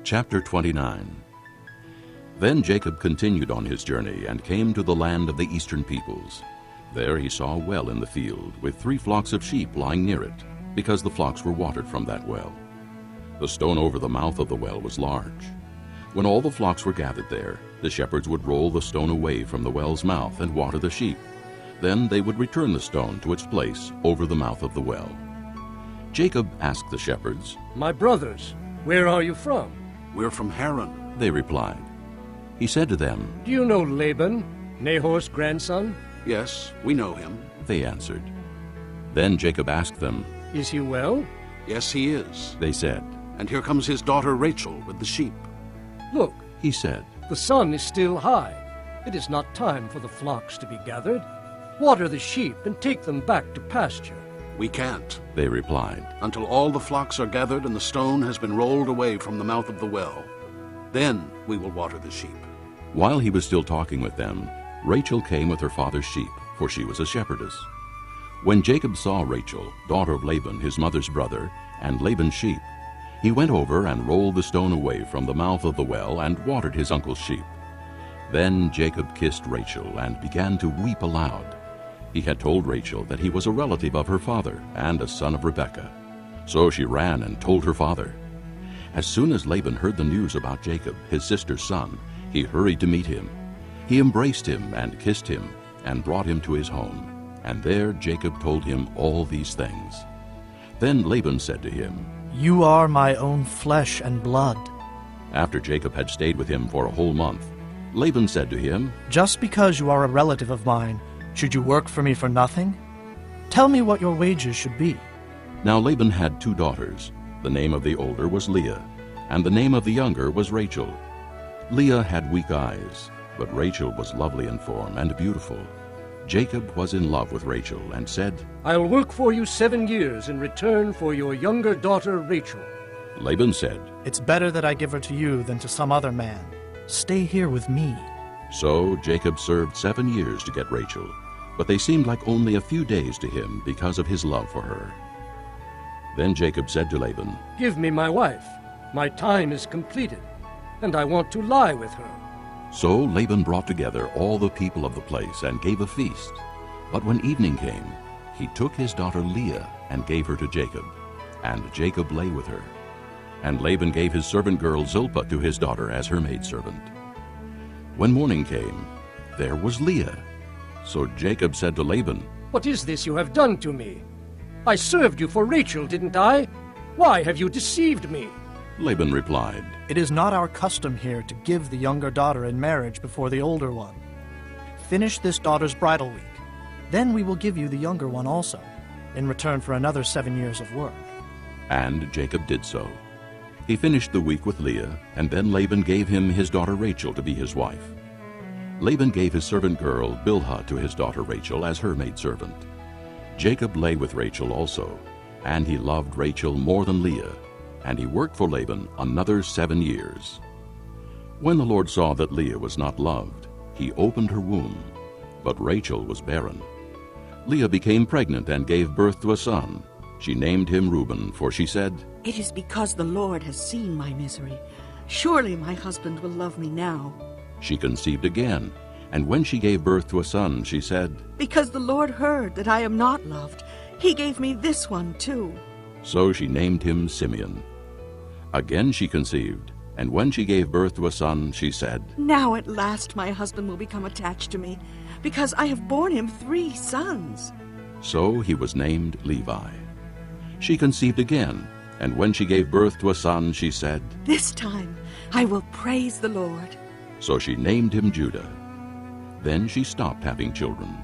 Chapter 29. Then Jacob continued on his journey and came to the land of the eastern peoples. There he saw a well in the field, with 3 flocks of sheep lying near it, because the flocks were watered from that well. The stone over the mouth of the well was large. When all the flocks were gathered there, the shepherds would roll the stone away from the well's mouth and water the sheep. Then they would return the stone to its place over the mouth of the well. Jacob asked the shepherds, "My brothers, where are you from?" "We're from Haran," they replied. He said to them, "Do you know Laban, Nahor's grandson?" "Yes, we know him." they answered. Then Jacob asked them, "Is he well?" "Yes, he is. they said. And here comes his daughter Rachel with the sheep." "Look, He said, the sun is still high. It is not time for the flocks to be gathered. Water the sheep and take them back to pasture." "We can't, they replied. until all the flocks are gathered and the stone has been rolled away from the mouth of the well. Then we will water the sheep." While he was still talking with them, Rachel came with her father's sheep, for she was a shepherdess. When Jacob saw Rachel, daughter of Laban, his mother's brother, and Laban's sheep, he went over and rolled the stone away from the mouth of the well and watered his uncle's sheep. Then Jacob kissed Rachel and began to weep aloud. He had told Rachel that he was a relative of her father and a son of Rebekah. So she ran and told her father. As soon as Laban heard the news about Jacob, his sister's son, he hurried to meet him. He embraced him and kissed him and brought him to his home. And there Jacob told him all these things. Then Laban said to him, "You are my own flesh and blood." After Jacob had stayed with him for a whole month, Laban said to him, "Just because you are a relative of mine, should you work for me for nothing? Tell me what your wages should be." Now Laban had 2 daughters. The name of the older was Leah, and the name of the younger was Rachel. Leah had weak eyes, but Rachel was lovely in form and beautiful. Jacob was in love with Rachel and said, "I'll work for you 7 years in return for your younger daughter Rachel." Laban said, "It's better that I give her to you than to some other man. Stay here with me." So Jacob served 7 years to get Rachel, but they seemed like only a few days to him because of his love for her. Then Jacob said to Laban, "Give me my wife. My time is completed, and I want to lie with her." So Laban brought together all the people of the place and gave a feast. But when evening came, he took his daughter Leah and gave her to Jacob, and Jacob lay with her. And Laban gave his servant girl Zilpah to his daughter as her maidservant. When morning came, there was Leah. So Jacob said to Laban, "What is this you have done to me? I served you for Rachel, didn't I? Why have you deceived me?" Laban replied, "It is not our custom here to give the younger daughter in marriage before the older one. Finish this daughter's bridal week. Then we will give you the younger one also, in return for another 7 years of work." And Jacob did so. He finished the week with Leah, and then Laban gave him his daughter Rachel to be his wife. Laban gave his servant girl Bilhah to his daughter Rachel as her maidservant. Jacob lay with Rachel also, and he loved Rachel more than Leah, and he worked for Laban another 7 years. When the Lord saw that Leah was not loved, he opened her womb, but Rachel was barren. Leah became pregnant and gave birth to a son. She named him Reuben, for she said, "It is because the Lord has seen my misery. Surely my husband will love me now." She conceived again, and when she gave birth to a son, she said, "Because the Lord heard that I am not loved, he gave me this one too." So she named him Simeon. Again she conceived, and when she gave birth to a son, she said, "Now at last my husband will become attached to me, because I have borne him 3 sons." So he was named Levi. She conceived again, and when she gave birth to a son, she said, "This time I will praise the Lord." So she named him Judah. Then she stopped having children.